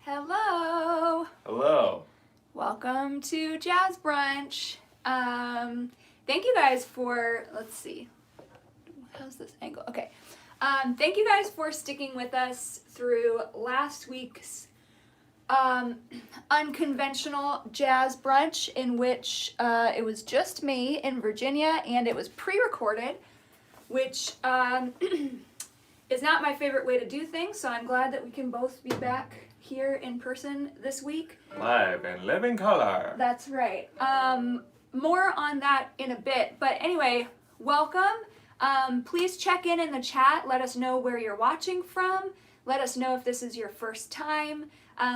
Hello. Hello. Welcome to Jazz Brunch. Thank you guys for, let's see, how's this angle? Okay. Thank you guys for sticking with us through last week's unconventional jazz brunch in which it was just me in Virginia and it was pre-recorded, which is not my favorite way to do things, so I'm glad that we can both be back here in person this week. Live and living color. That's right. More on that in a bit, but anyway, welcome. Please check in the chat. Let us know where you're watching from. Let us know if this is your first time.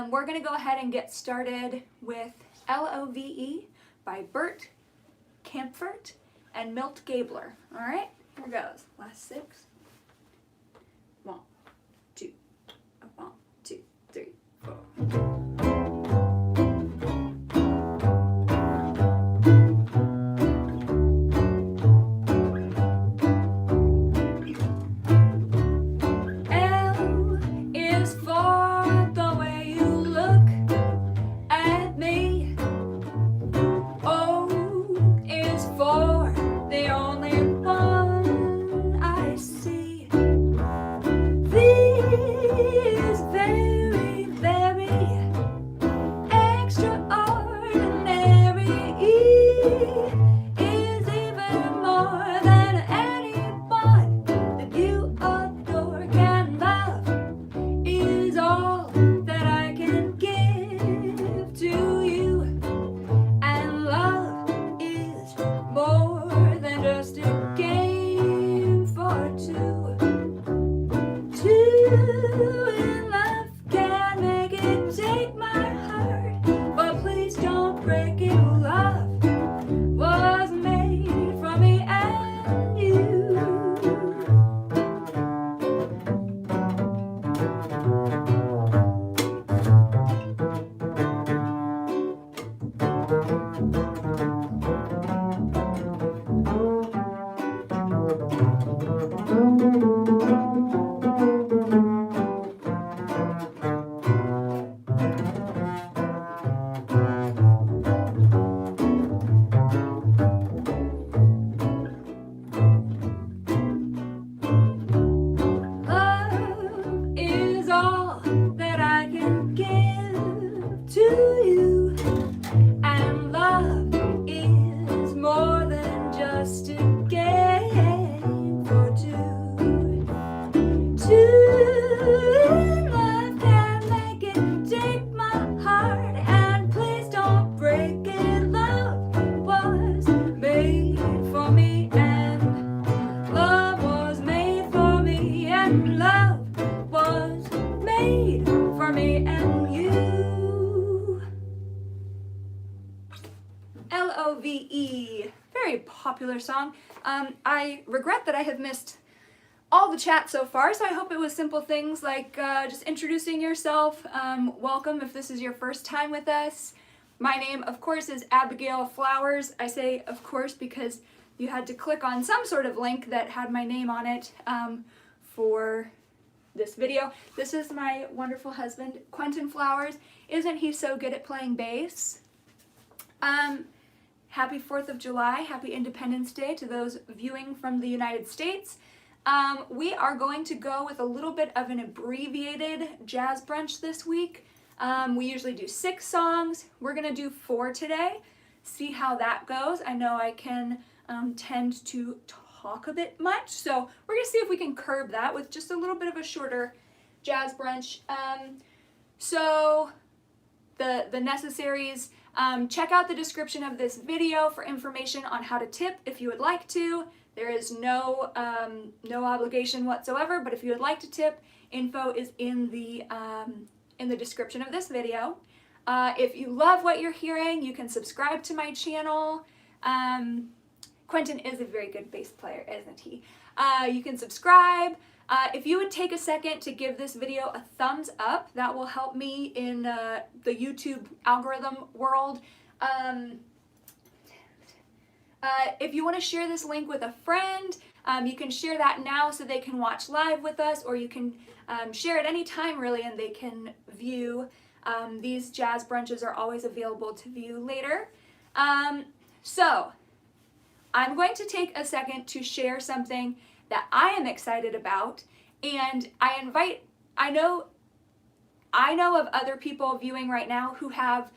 We're going to go ahead and get started with L.O.V.E. by Bert, Kaempfert, and Milt Gabler. All right, here goes. Last six. 1, 2, 1, 2, 3, 4. L.O.V.E. Very popular song. I regret that I have missed all the chat so far, so I hope it was simple things like just introducing yourself. Welcome if this is your first time with us. My name, of course, is Abigail Flowers. I say of course because you had to click on some sort of link that had my name on it for this video. This is my wonderful husband, Quentin Flowers. Isn't he so good at playing bass? Happy 4th of July, happy Independence Day to those viewing from the United States. We are going to go with a little bit of an abbreviated jazz brunch this week. We usually do 6 songs. We're going to do 4 today. See how that goes. I know I can tend to talk a bit much, so we're going to see if we can curb that with just a little bit of a shorter jazz brunch. So the necessaries. Check out the description of this video for information on how to tip if you would like to. There is no obligation whatsoever, but if you would like to tip, info is in the description of this video. If you love what you're hearing, you can subscribe to my channel. Quentin is a very good bass player, isn't he? You can subscribe. If you would take a second to give this video a thumbs up, that will help me in the YouTube algorithm world. If you want to share this link with a friend, you can share that now so they can watch live with us, or you can share it anytime really and they can view These jazz brunches are always available to view later. So I'm going to take a second to share something that I am excited about, and I know of other people viewing right now who have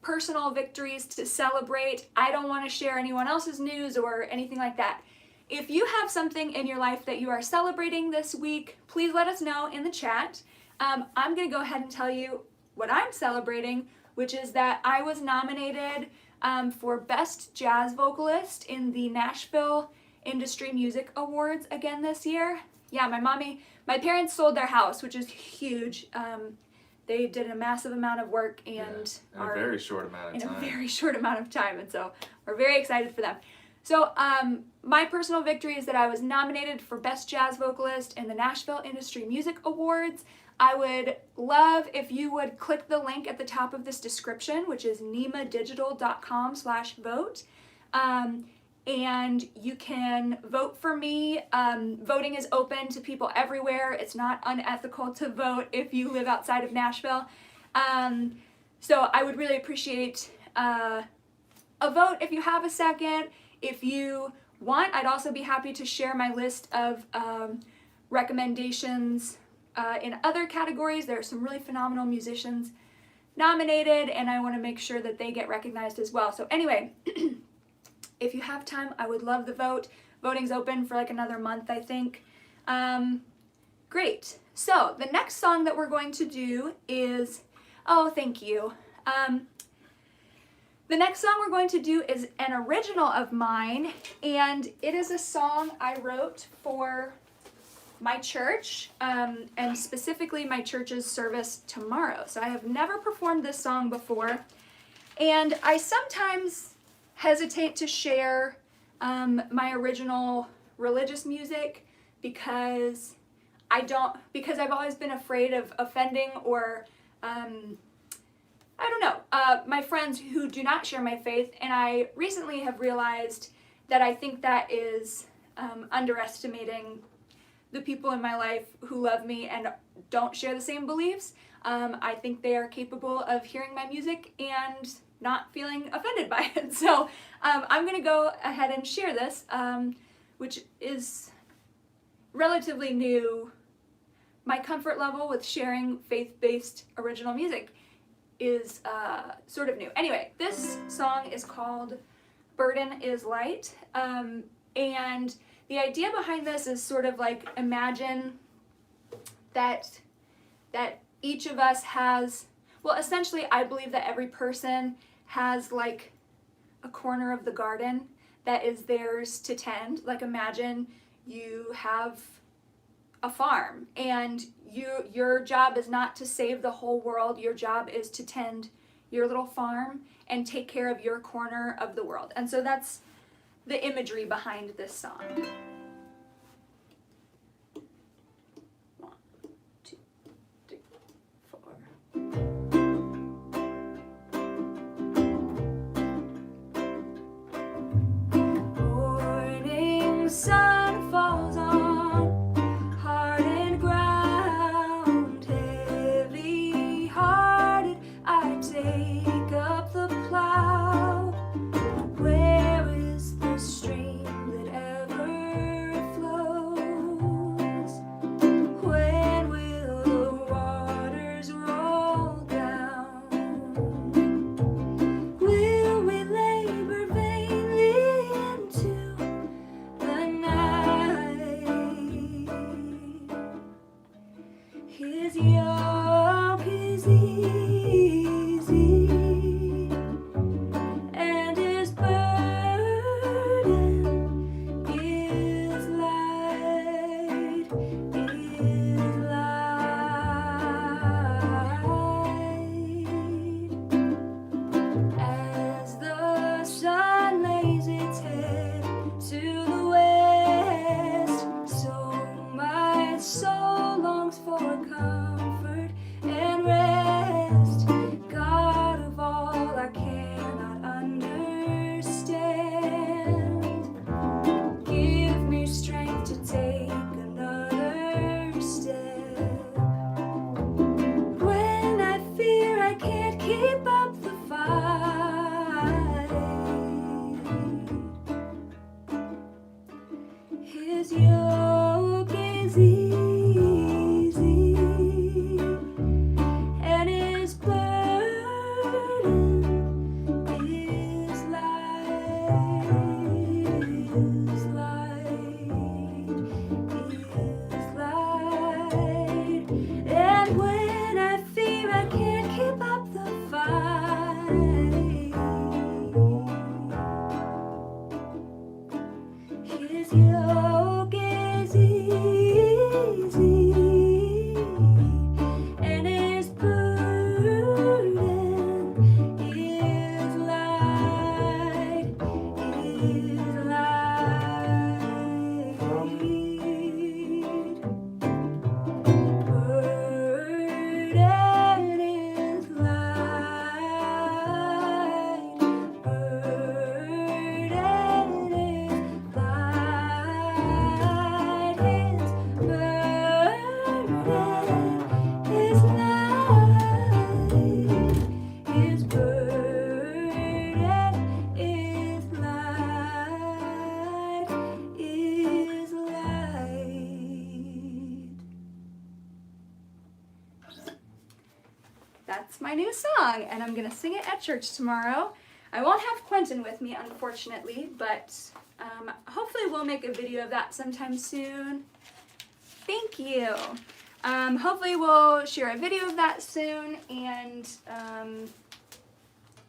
personal victories to celebrate. I don't want to share anyone else's news or anything like that. If you have something in your life that you are celebrating this week, please let us know in the chat. I'm going to go ahead and tell you what I'm celebrating, which is that I was nominated for Best Jazz Vocalist in the Nashville Industry Music Awards again this year. Yeah, my parents sold their house, which is huge. They did a massive amount of work and in a very short amount of time. In a very short amount of time, and so we're very excited for them. So my personal victory is that I was nominated for Best Jazz Vocalist in the Nashville Industry Music Awards. I would love if you would click the link at the top of this description, which is nemadigital.com/vote. And you can vote for me. Voting is open to people everywhere. It's not unethical to vote if you live outside of Nashville. So I would really appreciate a vote if you have a second. If you want, I'd also be happy to share my list of recommendations in other categories. There are some really phenomenal musicians nominated, and I want to make sure that they get recognized as well. So anyway, if you have time, I would love the vote. Voting's open for like another month, I think. Great. So the next song that we're going to do is, oh, thank you. The next song we're going to do is an original of mine, and it is a song I wrote for my church, and specifically my church's service tomorrow. So I have never performed this song before, and I sometimes hesitate to share my original religious music because I've always been afraid of offending or I don't know, my friends who do not share my faith, and I recently have realized that I think that is underestimating the people in my life who love me and don't share the same beliefs. I think they are capable of hearing my music and not feeling offended by it. So I'm going to go ahead and share this, which is relatively new. My comfort level with sharing faith-based original music is sort of new. Anyway, this song is called Burden is Light, and the idea behind this is sort of like, imagine that each of us has, well, essentially I believe that every person has like a corner of the garden that is theirs to tend. Like, imagine you have a farm and your job is not to save the whole world. Your job is to tend your little farm and take care of your corner of the world. And so that's the imagery behind this song. 1, 2, 3, 4. Morning sun falls on hardened ground, heavy-hearted I take up the plow. Where is the stream that ever flows? When will the waters roll down? Will we labor vainly into the night? His yoke is easy and his burden is light, As the sun lays its head to the west, so my soul longs for comfort keep up the fight. His yoke is easy, and his burden is light, is light, is light. And when I fear I can't keep up the fight, his yoke is easy, and his burden is light, is light. Burden is light, burden is light, his burden is light, his burden is light, is light. That's my new song, and I'm gonna sing it at church tomorrow. I won't have Quentin with me, unfortunately, but hopefully we'll make a video of that sometime soon. Thank you. Hopefully we'll share a video of that soon, and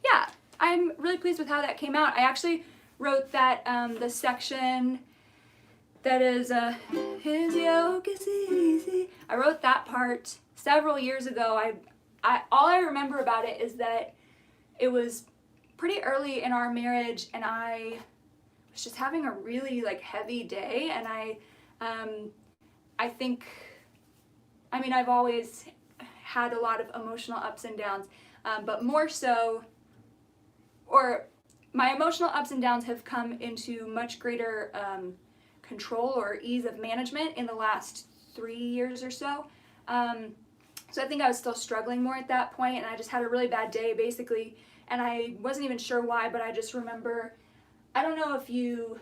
yeah, I'm really pleased with how that came out. I actually wrote that the section that is his yoke is easy. I wrote that part several years ago. All I remember about it is that it was pretty early in our marriage, and I was just having a really heavy day, and I think, I mean, I've always had a lot of emotional ups and downs, but more so, or my emotional ups and downs have come into much greater control or ease of management in the last 3 years or so. So I think I was still struggling more at that point, and I just had a really bad day, basically, and I wasn't even sure why, but I just remember, I don't know if you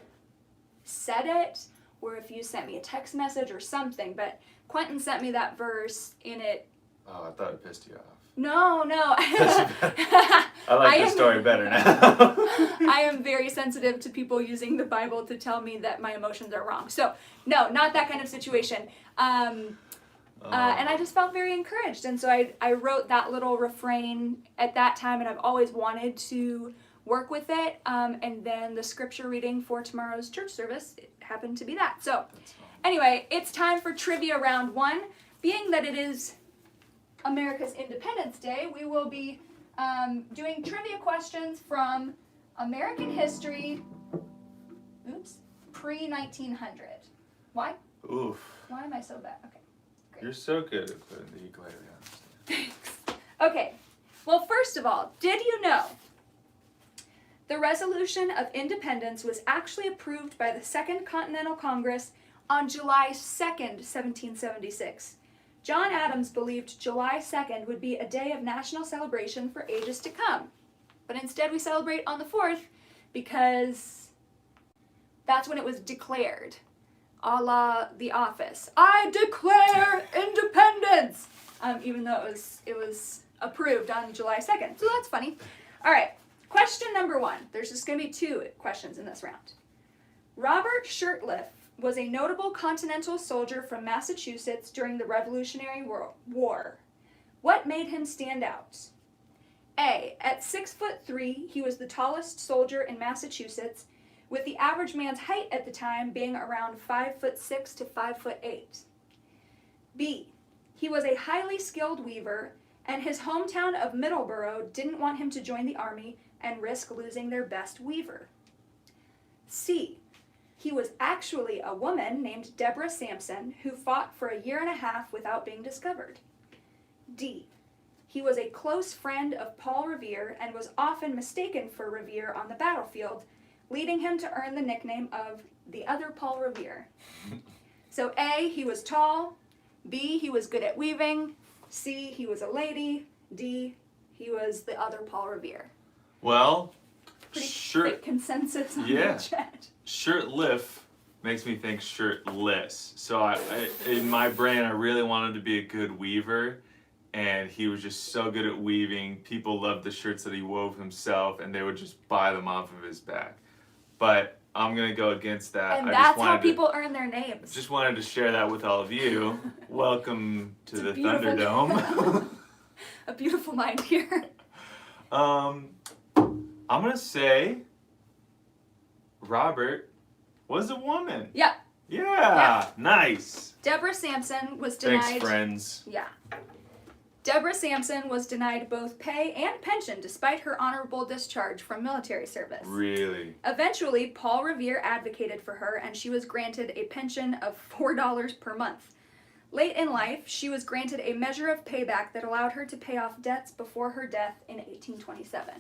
said it, or if you sent me a text message or something, but Quentin sent me that verse in it. Oh, I thought it pissed you off. No. I like the story better now. I am very sensitive to people using the Bible to tell me that my emotions are wrong. So, no, not that kind of situation. And I just felt very encouraged. And so I wrote that little refrain at that time, and I've always wanted to work with it. And then the scripture reading for tomorrow's church service, it happened to be that. So anyway, it's time for trivia round 1. Being that it is America's Independence Day, we will be doing trivia questions from American history, pre-1900. Why? Oof. Why am I so bad? Okay. You're so good at putting the ukulele on. Thanks. Okay. Well, first of all, did you know the Resolution of Independence was actually approved by the Second Continental Congress on July 2nd, 1776? John Adams believed July 2nd would be a day of national celebration for ages to come. But instead we celebrate on the 4th because that's when it was declared. A la The Office. I declare independence! Even though it was approved on July 2nd. So that's funny. All right. Question number 1. There's just going to be 2 questions in this round. Robert Shirtliff was a notable Continental soldier from Massachusetts during the Revolutionary War. What made him stand out? A. At 6'3", he was the tallest soldier in Massachusetts, with the average man's height at the time being around 5'6" to 5'8". B. He was a highly skilled weaver, and his hometown of Middleborough didn't want him to join the army and risk losing their best weaver. C. He was actually a woman named Deborah Sampson who fought for a year and a half without being discovered. D. He was a close friend of Paul Revere and was often mistaken for Revere on the battlefield, leading him to earn the nickname of the other Paul Revere. So A, he was tall. B, he was good at weaving. C, he was a lady. D, he was the other Paul Revere. Well, Pretty quick consensus on the chat. Shirtlift makes me think shirtless. So I, in my brain, I really wanted to be a good weaver, and he was just so good at weaving. People loved the shirts that he wove himself, and they would just buy them off of his back. But I'm gonna go against that. And that's how people earn their names. Just wanted to share that with all of you. Welcome to the Thunderdome. A beautiful mind here. I'm gonna say Robert was a woman. Yeah. Yeah. Nice. Deborah Sampson was denied. Thanks, friends. Yeah. Deborah Sampson was denied both pay and pension despite her honorable discharge from military service. Really? Eventually, Paul Revere advocated for her, and she was granted a pension of $4 per month. Late in life, she was granted a measure of payback that allowed her to pay off debts before her death in 1827.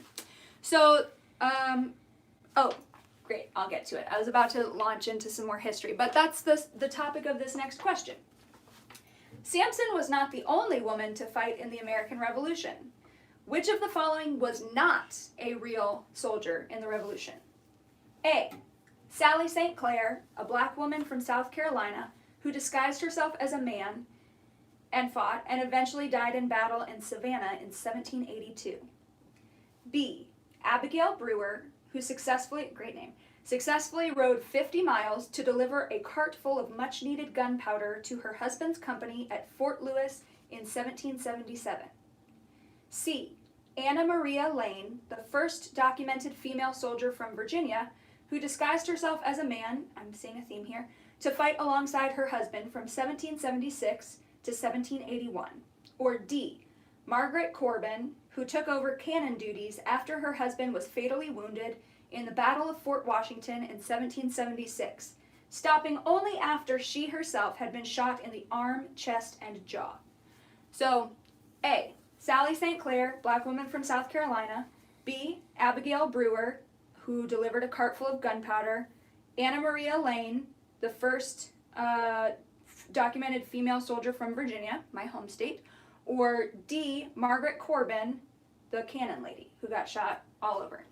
So, oh, great, I'll get to it. I was about to launch into some more history, but that's the topic of this next question. Sampson was not the only woman to fight in the American Revolution. Which of the following was not a real soldier in the Revolution? A. Sally St. Clair, a black woman from South Carolina who disguised herself as a man and fought and eventually died in battle in Savannah in 1782. B. Abigail Brewer, who successfully rode 50 miles to deliver a cart full of much-needed gunpowder to her husband's company at Fort Lewis in 1777. C. Anna Maria Lane, the first documented female soldier from Virginia, who disguised herself as a man, I'm seeing a theme here, to fight alongside her husband from 1776 to 1781. Or D. Margaret Corbin, who took over cannon duties after her husband was fatally wounded in the Battle of Fort Washington in 1776, stopping only after she herself had been shot in the arm, chest, and jaw. So, A. Sally St. Clair, black woman from South Carolina. B. Abigail Brewer, who delivered a cart full of gunpowder. Anna Maria Lane, the first documented female soldier from Virginia, my home state. Or D. Margaret Corbin, the cannon lady, who got shot all over.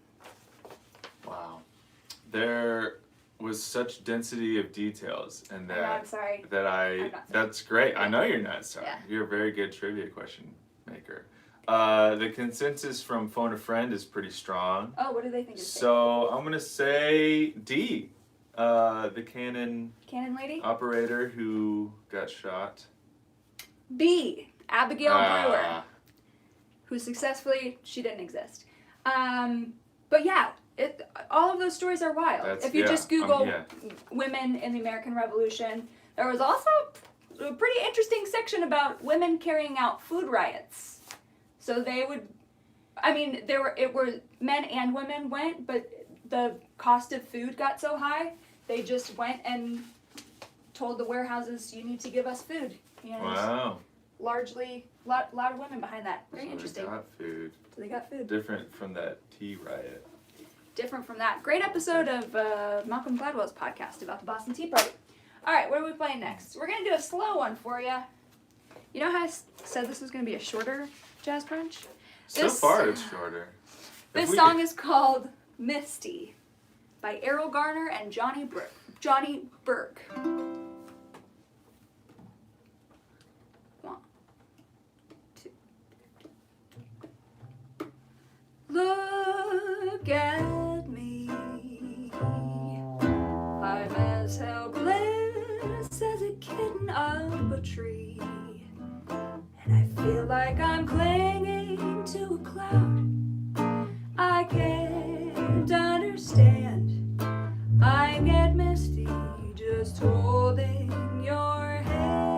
Wow. There was such density of details, and that I'm sorry. That's great. I know you're not sorry. Yeah. You're a very good trivia question maker. The consensus from Phone a Friend is pretty strong. Oh, what do they think is So I'm gonna say D. The cannon lady operator who got shot. B. Abigail Brewer, who successfully, she didn't exist. But yeah, all of those stories are wild. If you just Google women in the American Revolution, there was also a pretty interesting section about women carrying out food riots. So they would, men and women went, but the cost of food got so high, they just went and told the warehouses, you need to give us food. And wow. Largely, lot of women behind that. Very interesting. They got food. So they got food. Different from that tea riot. Different from that. Great episode of Malcolm Gladwell's podcast about the Boston Tea Party. All right, what are we playing next? We're going to do a slow one for you. You know how I said this was going to be a shorter jazz brunch? So far, it's shorter. This song is called Misty by Erroll Garner and Johnny Burke. Look at me, I'm as helpless as a kitten up a tree, and I feel like I'm clinging to a cloud. I can't understand, I get misty just holding your hand.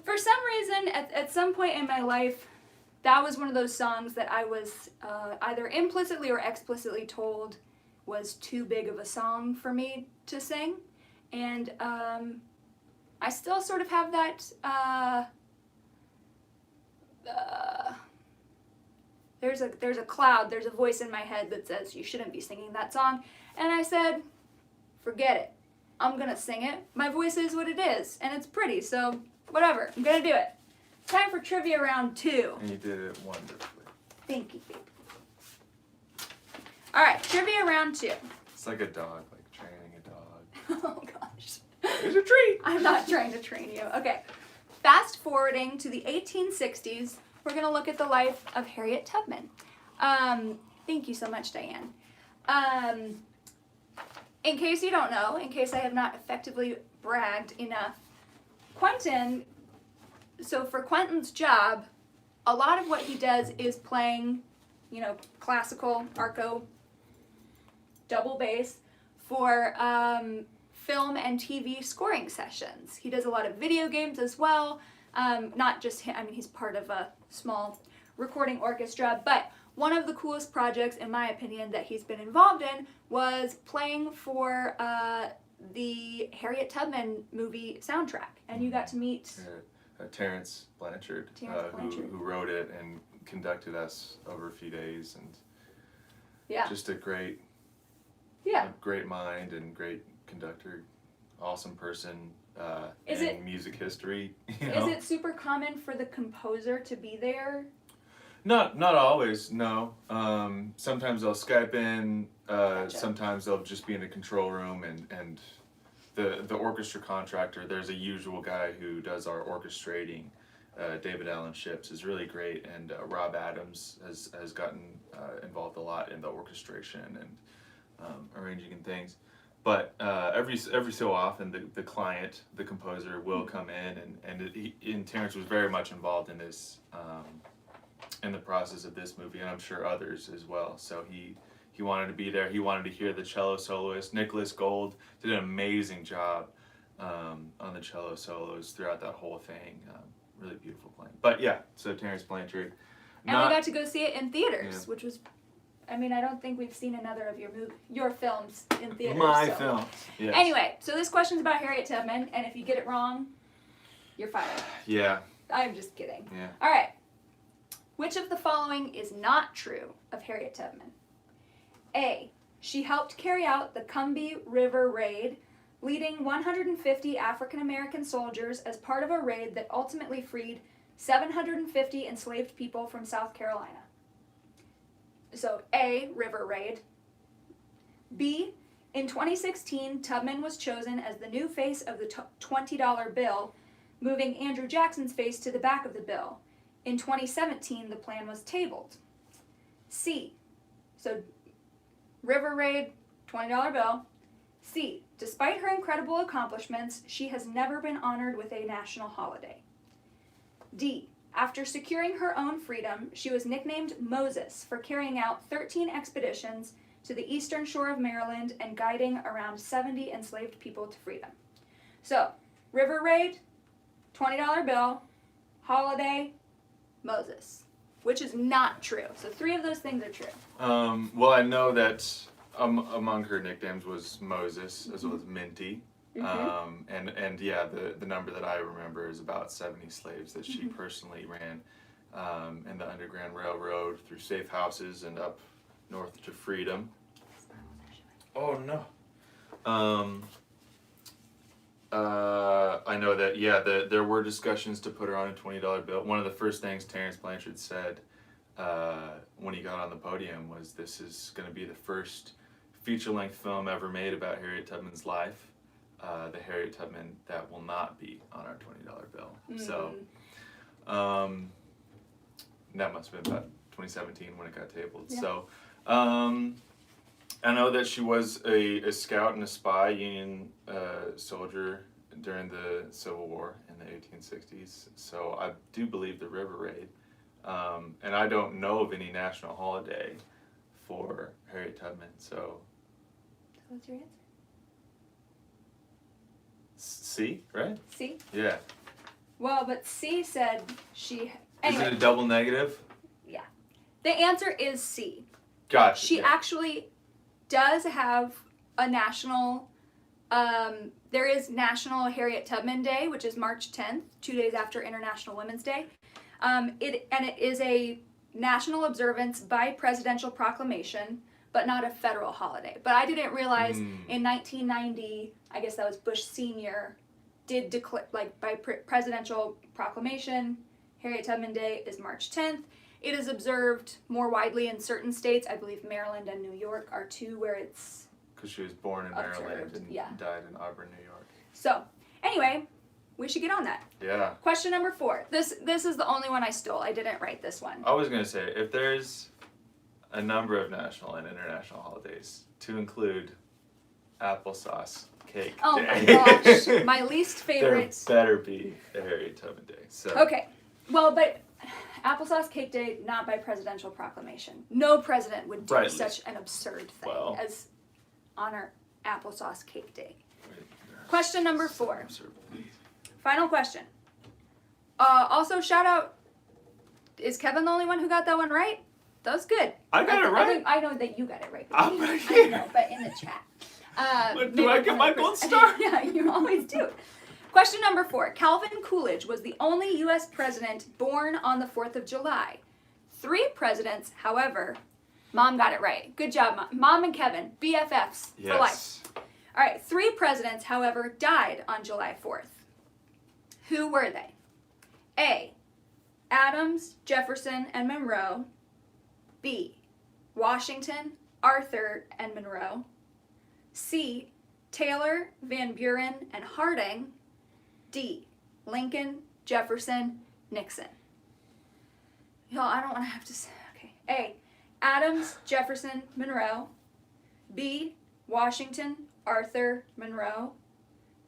For some reason, at some point in my life, that was one of those songs that I was either implicitly or explicitly told was too big of a song for me to sing. And I still sort of have that, there's a cloud, there's a voice in my head that says you shouldn't be singing that song. And I said, forget it. I'm gonna sing it. My voice is what it is, and it's pretty, so whatever. I'm gonna do it. Time for trivia round 2. And you did it wonderfully. Thank you, baby. Alright, trivia round 2. It's like a dog, like training a dog. Oh gosh. There's a treat! I'm not trying to train you. Okay. Fast forwarding to the 1860s, we're going to look at the life of Harriet Tubman. Thank you so much, Diane. In case you don't know, in case I have not effectively bragged enough, Quentin, so for Quentin's job, a lot of what he does is playing, classical, arco, double bass for film and TV scoring sessions. He does a lot of video games as well. Not just him, he's part of a small recording orchestra, but one of the coolest projects, in my opinion, that he's been involved in was playing for the Harriet Tubman movie soundtrack. And you got to meet... Terrence Blanchard, who wrote it and conducted us over a few days. And just a great mind and great conductor, awesome person in music history. Is it super common for the composer to be there? Not always, no. Sometimes they'll Skype in, Gotcha. Sometimes they'll just be in a control room, and the orchestra contractor, there's a usual guy who does our orchestrating. David Allen Ships is really great, and Rob Adams has gotten involved a lot in the orchestration and arranging and things. But every so often, the client, the composer, will come in, and Terrence was very much involved in this, in the process of this movie, and I'm sure others as well. So he wanted to be there. He wanted to hear the cello soloist. Nicholas Gold did an amazing job on the cello solos throughout that whole thing. Really beautiful playing. But yeah, so Terrence Blanchard. And we got to go see it in theaters, which was, I don't think we've seen another of your films in theaters. My films, yes. Anyway, so this question's about Harriet Tubman, and if you get it wrong, you're fired. Yeah. I'm just kidding. Yeah. All right. Which of the following is not true of Harriet Tubman? A. She helped carry out the Combahee River Raid, leading 150 African American soldiers as part of a raid that ultimately freed 750 enslaved people from South Carolina. So A, River Raid. B, in 2016, Tubman was chosen as the new face of the $20 bill, moving Andrew Jackson's face to the back of the bill. In 2017, the plan was tabled. C, so River Raid, $20 bill. C, despite her incredible accomplishments, she has never been honored with a national holiday. D, after securing her own freedom, she was nicknamed Moses for carrying out 13 expeditions to the eastern shore of Maryland and guiding around 70 enslaved people to freedom. So, River Raid, $20 bill, holiday, Moses, which is not true. So 3 of those things are true. Well, I know that among her nicknames was Moses, as well as Minty. And yeah, the number that I remember is about 70 slaves that she personally ran in the Underground Railroad through safe houses and up north to freedom. Oh no. I know that, yeah, there were discussions to put her on a $20 bill. One of the first things Terrence Blanchard said when he got on the podium was, this is going to be the first feature-length film ever made about Harriet Tubman's life. The Harriet Tubman that will not be on our $20 bill. So that must have been about 2017 when it got tabled. Yeah. So I know that she was a scout and a spy, Union soldier during the Civil War in the 1860s. So I do believe the River Raid. And I don't know of any national holiday for Harriet Tubman. So what's your answer? C, right? C? Yeah. Well, but C said she... Is Anyway, it a double negative? yeah. The answer is C. Gotcha. She yeah. actually does have a national... there is National Harriet Tubman Day, which is March 10th, 2 days after International Women's Day. It is a national observance by presidential proclamation, but not a federal holiday. But I didn't realize in 1990, I guess that was Bush Sr., did declare, like by presidential proclamation, Harriet Tubman Day is March 10th. It is observed more widely in certain states. I believe Maryland and New York are two where it's Because she was born in Maryland and yeah. died in Auburn, New York. So, anyway, we should get on that. Yeah. Question number 4. This is the only one I stole. I didn't write this one. I was going to say, if there's a number of national and international holidays to include applesauce cake Oh day. my gosh, my least favorite. There better be a Harriet Tubman Day. So. Okay, well, but applesauce cake day, not by presidential proclamation. No president would do such an absurd thing as honor applesauce cake day. Question number 4. Final question. Also, shout out, is Kevin the only one who got that one right? That was good. I got it right. I know that you got it right. I know, but in the chat. Do I get my gold star? Yeah, you always do. Question number 4. Calvin Coolidge was the only U.S. president born on the 4th of July. 3 presidents, however, Mom got it right. Good job, Mom. Mom and Kevin, BFFs for life. All right, 3 presidents, however, died on July 4th. Who were they? A. Adams, Jefferson, and Monroe. B. Washington, Arthur, and Monroe. C. Taylor, Van Buren, and Harding. D. Lincoln, Jefferson, Nixon. Y'all, I don't want to have to say. Okay. A. Adams, Jefferson, Monroe. B. Washington, Arthur, Monroe.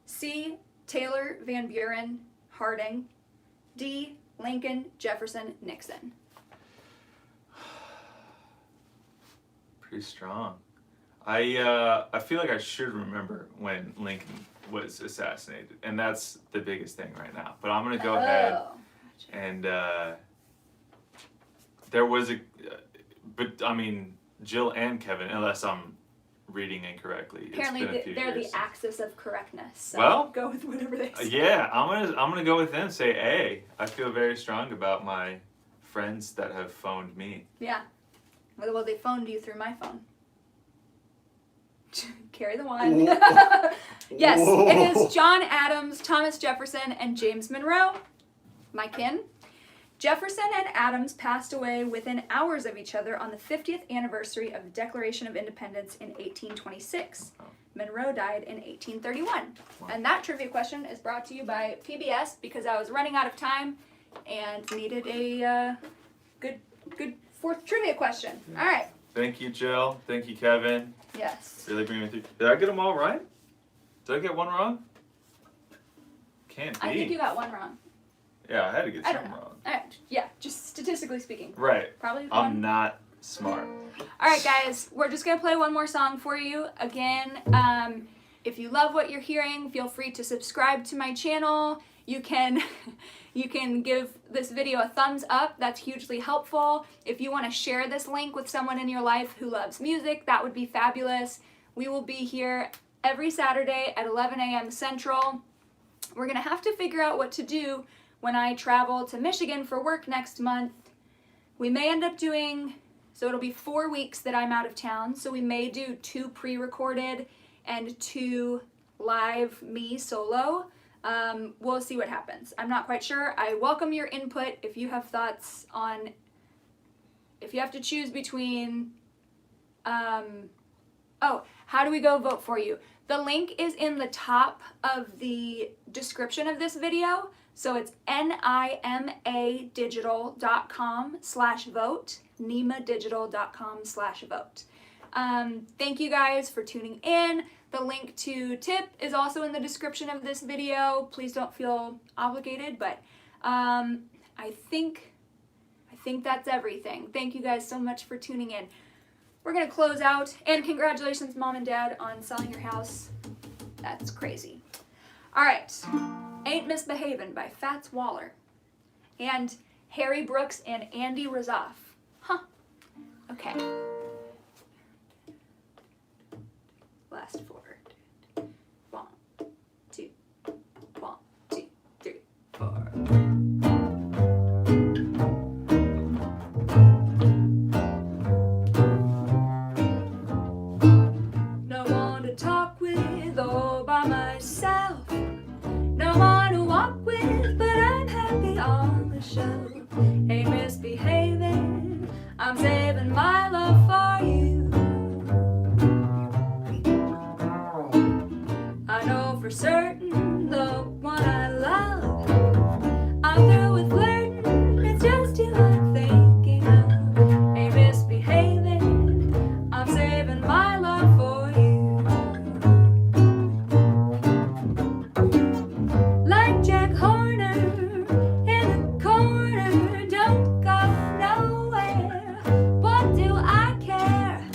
C. Taylor, Van Buren, Harding. D. Lincoln, Jefferson, Nixon. Pretty strong. I feel like I should remember when Lincoln was assassinated, and that's the biggest thing right now. But I'm gonna go ahead and there was a, but I mean Jill and Kevin, unless I'm reading incorrectly. Apparently, it's been a few they're years the axis of correctness. So well, go with whatever they say. Yeah, I'm gonna go with them. Say A. I feel very strong about my friends that have phoned me. Yeah. Well, they phoned you through my phone. Carry the one. Yes, it is John Adams, Thomas Jefferson, and James Monroe, my kin. Jefferson and Adams passed away within hours of each other on the 50th anniversary of the Declaration of Independence in 1826. Monroe died in 1831. Wow. And that trivia question is brought to you by PBS because I was running out of time and needed a good 4th trivia question. All right. Thank you, Jill. Thank you, Kevin. Yes. Really bringing me through. Did I get them all right? Did I get one wrong? Can't be. I think you got one wrong. Yeah, I had to get something wrong. All right. Yeah, just statistically speaking. Right. Probably one. I'm not smart. All right, guys. We're just going to play one more song for you. Again, if you love what you're hearing, feel free to subscribe to my channel. You can give this video a thumbs up. That's hugely helpful. If you want to share this link with someone in your life who loves music, that would be fabulous. We will be here every Saturday at 11 a.m. Central. We're going to have to figure out what to do when I travel to Michigan for work next month. We may end up doing, so it'll be 4 weeks that I'm out of town, so we may do 2 pre-recorded and 2 live me solo. We'll see what happens. I'm not quite sure. I welcome your input if you have thoughts on, if you have to choose between, how do we go vote for you? The link is in the top of the description of this video. So it's nimadigital.com/vote, nimadigital.com/vote. Thank you guys for tuning in. The link to tip is also in the description of this video. Please don't feel obligated, but I think that's everything. Thank you guys so much for tuning in. We're gonna close out, and congratulations, Mom and Dad, on selling your house. That's crazy. All right. Ain't Misbehavin' by Fats Waller. And Harry Brooks and Andy Razaf. Huh. Okay. Last 4. 1, 2, 1, 2, 3, 4. No one to talk with all by myself. No one to walk with, but I'm happy on the shelf. Ain't misbehaving, I'm saving my love for you. I know for certain the one I love. I'm through with flirting, it's just you I'm thinking of. Ain't misbehaving, I'm saving my love for you. Like Jack Horner in the corner, don't go nowhere. What do I care?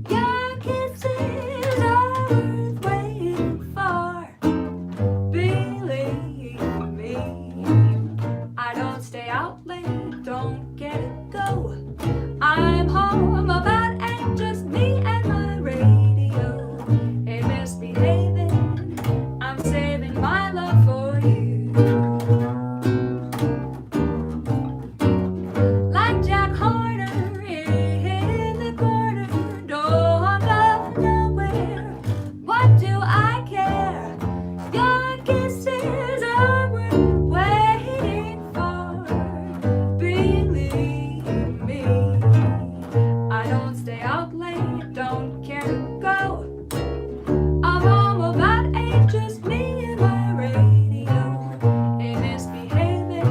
Your kisses are worth waiting for. Believe me, I don't stay out late, don't get it go. I'm home about 8, just me and my radio. Ain't misbehaving, I'm saving my love for you. Like Jack Horner in the corner, don't go nowhere. What do I care? Your kisses are worth waiting for. Believe me, I don't stay out late, don't care to go. I'm home about 8, just me and my radio. Ain't misbehaving,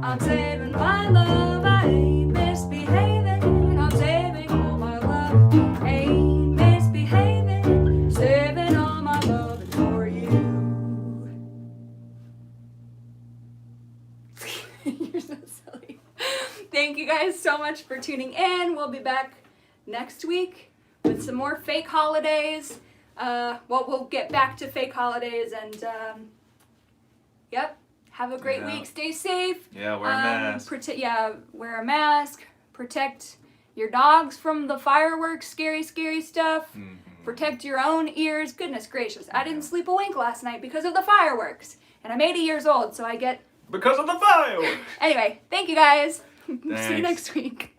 I'm saving my love. I ain't misbehaving, I'm saving all my love. Ain't misbehaving, saving all my love for you. You're so silly. Thank you guys so much for tuning in. We'll be back next week with some more fake holidays. We'll get back to fake holidays and, yep. Have a great week. Stay safe. Yeah, wear a mask. Wear a mask. Protect your dogs from the fireworks, scary stuff. Mm-hmm. Protect your own ears. Goodness gracious. I didn't sleep a wink last night because of the fireworks. And I'm 80 years old, so I get... Because of the fireworks! Anyway, thank you guys. See you Thanks. next week.